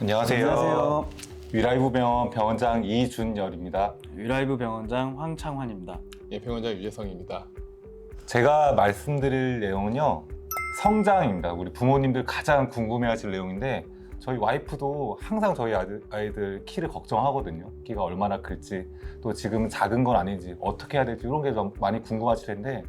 안녕하세요. 안녕하세요. 위라이브 병원 병원장 이준열입니다. 위라이브 병원장 황창환입니다. 예, 병원장 유재성입니다. 제가 말씀드릴 내용은요, 성장입니다. 우리 부모님들 가장 궁금해하실 내용인데, 저희 와이프도 항상 저희 아이들 키를 걱정하거든요. 키가 얼마나 클지, 또 지금 작은 건 아닌지, 어떻게 해야 될지 이런 게 좀 많이 궁금하실 텐데,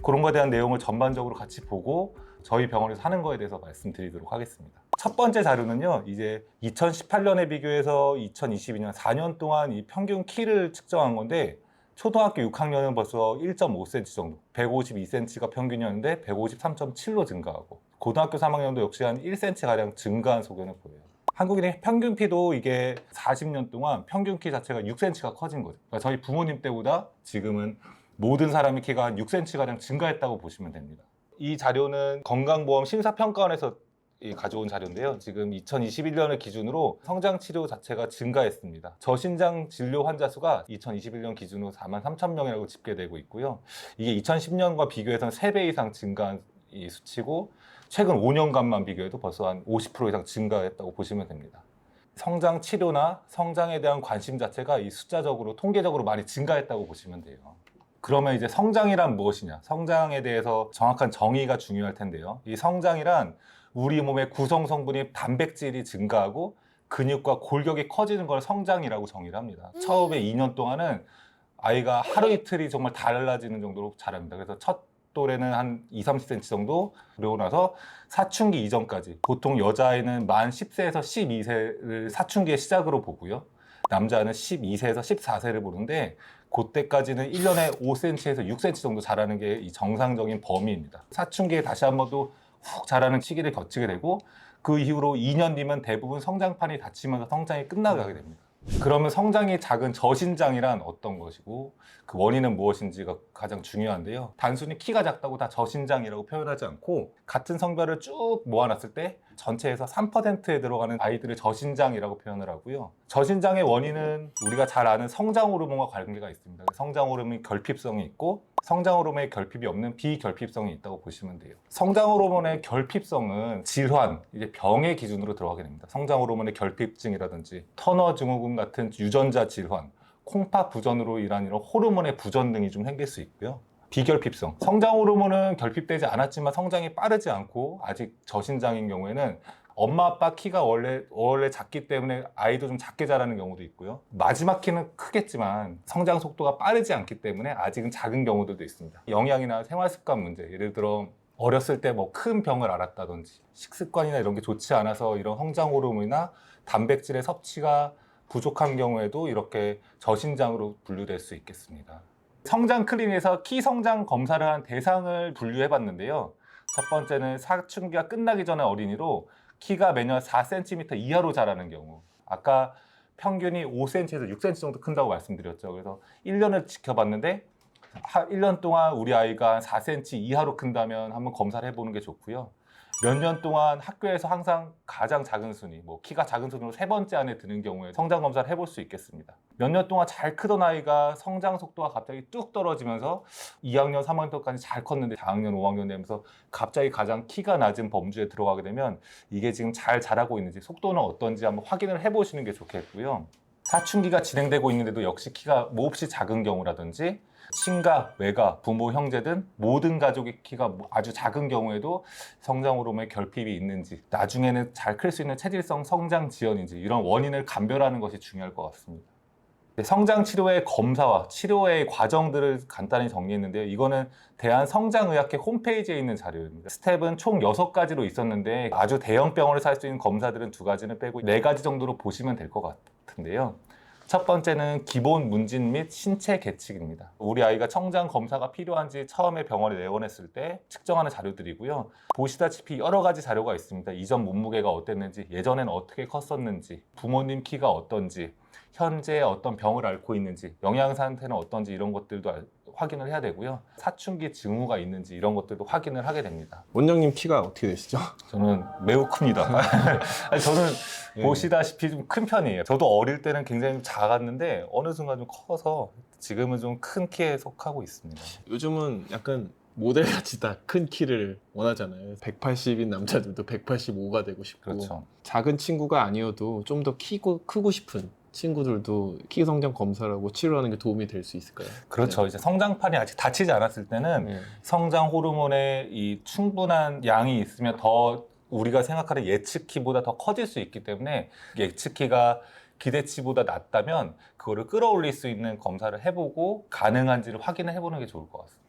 그런 거에 대한 내용을 전반적으로 같이 보고 저희 병원에서 하는 거에 대해서 말씀드리도록 하겠습니다. 첫 번째 자료는요, 이제 2018년에 비교해서 2022년 4년 동안 이 평균 키를 측정한 건데, 초등학교 6학년은 벌써 1.5cm 정도, 152cm가 평균이었는데 153.7로 증가하고, 고등학교 3학년도 역시 한 1cm가량 증가한 소견을 보여요. 한국인의 평균 키도 이게 40년 동안 평균 키 자체가 6cm가 커진 거죠. 그러니까 저희 부모님 때보다 지금은 모든 사람의 키가 한 6cm가량 증가했다고 보시면 됩니다. 이 자료는 건강보험 심사평가원에서 가져온 자료인데요. 지금 2021년을 기준으로 성장 치료 자체가 증가했습니다. 저신장 진료 환자 수가 2021년 기준으로 43,000명이라고 집계되고 있고요. 이게 2010년과 비교해서는 3배 이상 증가한 이 수치고, 최근 5년간만 비교해도 벌써 한 50% 이상 증가했다고 보시면 됩니다. 성장 치료나 성장에 대한 관심 자체가 이 숫자적으로 통계적으로 많이 증가했다고 보시면 돼요. 그러면 이제 성장이란 무엇이냐? 성장에 대해서 정확한 정의가 중요할 텐데요. 이 성장이란 우리 몸의 구성 성분인 단백질이 증가하고 근육과 골격이 커지는 걸 성장이라고 정의를 합니다. 처음에 2년 동안은 아이가 하루 이틀이 정말 달라지는 정도로 자랍니다. 그래서 첫 또래는 한 20-30cm 정도, 그리고 나서 사춘기 이전까지, 보통 여자아이는 만 10세에서 12세를 사춘기의 시작으로 보고요. 남자는 12세에서 14세를 보는데, 그때까지는 1년에 5cm에서 6cm 정도 자라는 게 이 정상적인 범위입니다. 사춘기에 다시 한 번 더 훅 자라는 시기를 거치게 되고, 그 이후로 2년 뒤면 대부분 성장판이 닫히면서 성장이 끝나가게 됩니다. 그러면 성장이 작은 저신장이란 어떤 것이고 그 원인은 무엇인지가 가장 중요한데요. 단순히 키가 작다고 다 저신장이라고 표현하지 않고, 같은 성별을 쭉 모아놨을 때 전체에서 3%에 들어가는 아이들을 저신장이라고 표현을 하고요. 저신장의 원인은 우리가 잘 아는 성장 호르몬과 관계가 있습니다. 성장 호르몬이 결핍성이 있고, 성장 호르몬의 결핍이 없는 비결핍성이 있다고 보시면 돼요. 성장 호르몬의 결핍성은 질환, 이제 병의 기준으로 들어가게 됩니다. 성장 호르몬의 결핍증이라든지 터너 증후군 같은 유전자 질환, 콩팥 부전으로 인한 이런 호르몬의 부전 등이 좀 생길 수 있고요. 비결핍성, 성장 호르몬은 결핍되지 않았지만 성장이 빠르지 않고 아직 저신장인 경우에는 엄마 아빠 키가 원래 작기 때문에 아이도 좀 작게 자라는 경우도 있고요. 마지막 키는 크겠지만 성장 속도가 빠르지 않기 때문에 아직은 작은 경우들도 있습니다. 영양이나 생활습관 문제, 예를 들어 어렸을 때 뭐 큰 병을 앓았다든지, 식습관이나 이런 게 좋지 않아서 이런 성장 호르몬이나 단백질의 섭취가 부족한 경우에도 이렇게 저신장으로 분류될 수 있겠습니다. 성장 클리닉에서 키 성장 검사를 한 대상을 분류해 봤는데요. 첫 번째는 사춘기가 끝나기 전에 어린이로 키가 매년 4cm 이하로 자라는 경우, 아까 평균이 5cm에서 6cm 정도 큰다고 말씀드렸죠. 그래서 1년을 지켜봤는데 1년 동안 우리 아이가 4cm 이하로 큰다면 한번 검사를 해보는 게 좋고요. 몇 년 동안 학교에서 항상 가장 작은 순위, 뭐 키가 작은 순위로 3번째 안에 드는 경우에 성장 검사를 해볼 수 있겠습니다. 몇 년 동안 잘 크던 아이가 성장 속도가 갑자기 뚝 떨어지면서 2학년, 3학년까지 잘 컸는데 4학년, 5학년 되면서 갑자기 가장 키가 낮은 범주에 들어가게 되면 이게 지금 잘 자라고 있는지, 속도는 어떤지 한번 확인을 해보시는 게 좋겠고요. 사춘기가 진행되고 있는데도 역시 키가 몹시 작은 경우라든지, 친가, 외가, 부모, 형제 등 모든 가족의 키가 아주 작은 경우에도 성장 호르몬의 결핍이 있는지, 나중에는 잘 클 수 있는 체질성 성장 지연인지, 이런 원인을 감별하는 것이 중요할 것 같습니다. 성장 치료의 검사와 치료의 과정들을 간단히 정리했는데요. 이거는 대한성장의학회 홈페이지에 있는 자료입니다. 스텝은 총 6가지로 있었는데, 아주 대형 병원에서 할 수 있는 검사들은 2가지는 빼고 4가지 정도로 보시면 될 것 같은데요. 첫 번째는 기본 문진 및 신체 계측입니다. 우리 아이가 성장 검사가 필요한지 처음에 병원에 내원했을 때 측정하는 자료들이고요. 보시다시피 여러 가지 자료가 있습니다. 이전 몸무게가 어땠는지, 예전엔 어떻게 컸었는지, 부모님 키가 어떤지, 현재 어떤 병을 앓고 있는지, 영양 상태는 어떤지, 이런 것들도 확인을 해야 되고요. 사춘기 징후가 있는지 이런 것들도 확인을 하게 됩니다. 원장님 키가 어떻게 되시죠? 저는 매우 큽니다. 아니, 저는 네. 보시다시피 좀 큰 편이에요. 저도 어릴 때는 굉장히 작았는데 어느 순간 좀 커서 지금은 좀 큰 키에 속하고 있습니다. 요즘은 약간 모델같이 다 큰 키를 원하잖아요. 180인 남자들도 185가 되고 싶고 그렇죠. 작은 친구가 아니어도 좀 더 크고 싶은 친구들도 키 성장 검사라고 치료하는 게 도움이 될 수 있을까요? 그렇죠. 이제 성장판이 아직 닫히지 않았을 때는 네. 성장 호르몬의 이 충분한 양이 있으면 더 우리가 생각하는 예측키보다 더 커질 수 있기 때문에 예측키가 기대치보다 낮다면 그거를 끌어올릴 수 있는 검사를 해보고 가능한지를 확인을 해보는 게 좋을 것 같습니다.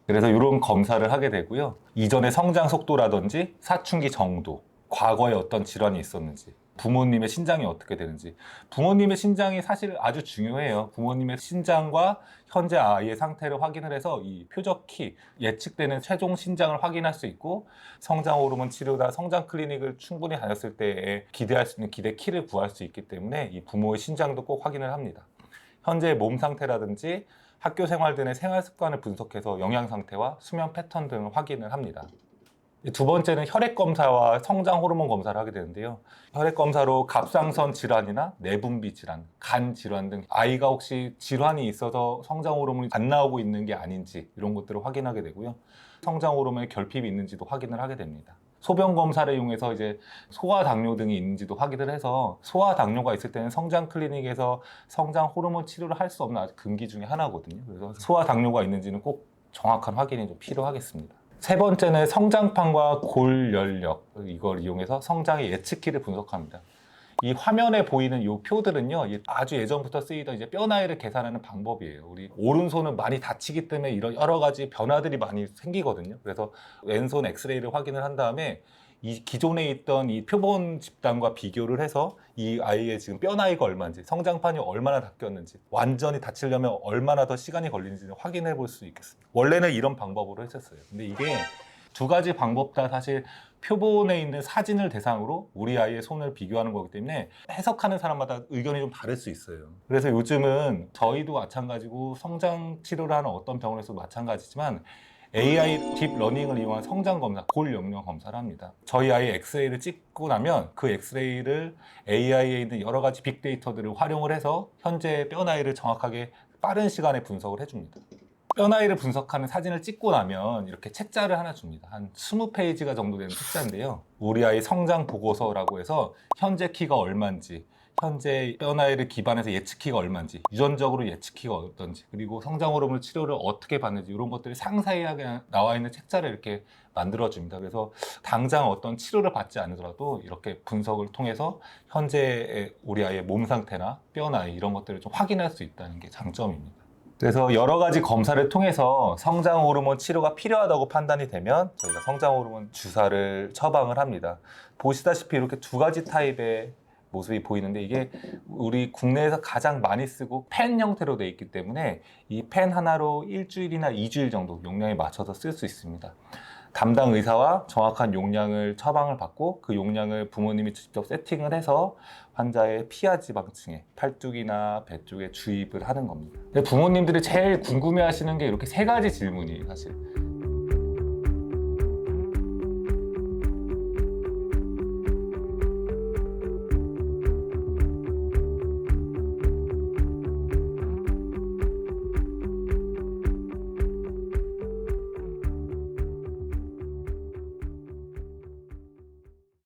그래서 이런 검사를 하게 되고요. 이전의 성장 속도라든지 사춘기 정도, 과거에 어떤 질환이 있었는지, 부모님의 신장이 어떻게 되는지. 부모님의 신장이 사실 아주 중요해요. 부모님의 신장과 현재 아이의 상태를 확인을 해서 이 표적 키, 예측되는 최종 신장을 확인할 수 있고, 성장 호르몬 치료나 성장 클리닉을 충분히 다녔을 때에 기대할 수 있는 기대 키를 구할 수 있기 때문에 이 부모의 신장도 꼭 확인을 합니다. 현재 몸 상태라든지 학교 생활 등의 생활 습관을 분석해서 영양 상태와 수면 패턴 등을 확인을 합니다. 두 번째는 혈액 검사와 성장 호르몬 검사를 하게 되는데요. 혈액 검사로 갑상선 질환이나 내분비 질환, 간 질환 등 아이가 혹시 질환이 있어서 성장 호르몬이 안 나오고 있는 게 아닌지 이런 것들을 확인하게 되고요. 성장 호르몬에 결핍이 있는지도 확인을 하게 됩니다. 소변 검사를 이용해서 이제 소아 당뇨 등이 있는지도 확인을 해서 소아 당뇨가 있을 때는 성장 클리닉에서 성장 호르몬 치료를 할 수 없는 아주 금기 중에 하나거든요. 그래서 소아 당뇨가 있는지는 꼭 정확한 확인이 좀 필요하겠습니다. 세 번째는 성장판과 골연력, 이걸 이용해서 성장의 예측키를 분석합니다. 이 화면에 보이는 이 표들은요, 아주 예전부터 쓰이던 이제 뼈 나이를 계산하는 방법이에요. 우리 오른손은 많이 다치기 때문에 이런 여러 가지 변화들이 많이 생기거든요. 그래서 왼손 엑스레이를 확인을 한 다음에 이 기존에 있던 이 표본 집단과 비교를 해서 이 아이의 지금 뼈 나이가 얼마인지, 성장판이 얼마나 바뀌었는지, 완전히 다치려면 얼마나 더 시간이 걸리는지를 확인해 볼 수 있겠습니다. 원래는 이런 방법으로 했었어요. 근데 이게 두 가지 방법 다 사실 표본에 있는 사진을 대상으로 우리 아이의 손을 비교하는 거기 때문에 해석하는 사람마다 의견이 좀 다를 수 있어요. 그래서 요즘은 저희도 마찬가지고 성장 치료를 하는 어떤 병원에서도 마찬가지지만 AI 딥러닝을 이용한 성장 검사, 골 영역 검사를 합니다. 저희 아이 엑스레이를 찍고 나면 그 엑스레이를 AI에 있는 여러 가지 빅데이터들을 활용을 해서 현재 뼈 나이를 정확하게 빠른 시간에 분석을 해줍니다. 뼈 나이를 분석하는 사진을 찍고 나면 이렇게 책자를 하나 줍니다. 한 20페이지가 정도 되는 책자인데요. 우리 아이 성장 보고서라고 해서 현재 키가 얼마인지, 현재 뼈 나이를 기반해서 예측키가 얼마인지, 유전적으로 예측키가 어떤지, 그리고 성장 호르몬 치료를 어떻게 받는지 이런 것들이 상세하게 나와 있는 책자를 이렇게 만들어줍니다. 그래서 당장 어떤 치료를 받지 않으더라도 이렇게 분석을 통해서 현재 우리 아이의 몸 상태나 뼈 나이 이런 것들을 좀 확인할 수 있다는 게 장점입니다. 그래서 여러 가지 검사를 통해서 성장 호르몬 치료가 필요하다고 판단이 되면 저희가 성장 호르몬 주사를 처방을 합니다. 보시다시피 이렇게 두 가지 타입의 모습이 보이는데 이게 우리 국내에서 가장 많이 쓰고 펜 형태로 되어 있기 때문에 이 펜 하나로 일주일이나 2주일 정도 용량에 맞춰서 쓸 수 있습니다. 담당 의사와 정확한 용량을 처방을 받고 그 용량을 부모님이 직접 세팅을 해서 환자의 피하 지방층에 팔뚝이나 배 쪽에 주입을 하는 겁니다. 근데 부모님들이 제일 궁금해 하시는 게 이렇게 세 가지 질문이에요, 사실.